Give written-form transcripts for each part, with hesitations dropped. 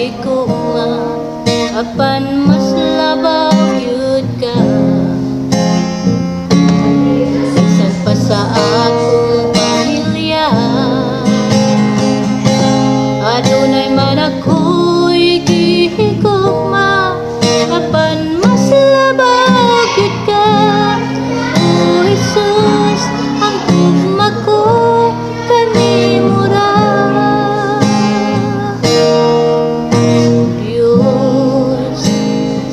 higugma apan mas labaw gyud ka. Bisan pa sa akong pamilya adunay man ako'y gihigugma apan mas labaw gyud ka. O Jesus, ang gugma ko kanimo ra. Diyos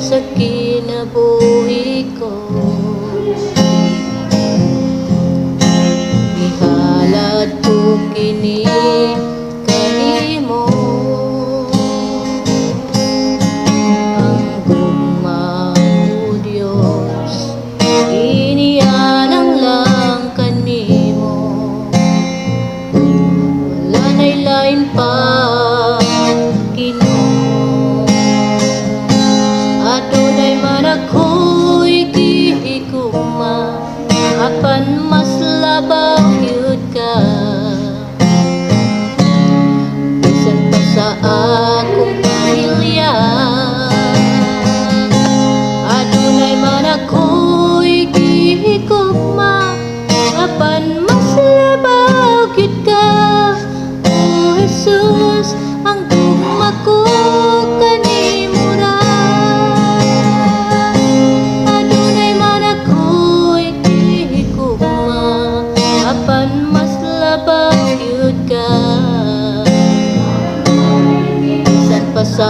sa kinabuhi ko, ihalad ko kini kanimo. Ang gugma ko Diyos, inialang lang kanimo. Wala na'y lain pa Ginoo. Adunay man ako'y gihigugma apan mas labaw gyud ka. Bisan pa sa akong pamilya adunay man ako'y gihigugma apan mas labaw gyud ka. O Jesus, ang gugma ko kanimo ra. Adunay man ako'y gihigugma apan mas labaw gyud ka. Bisan pa sa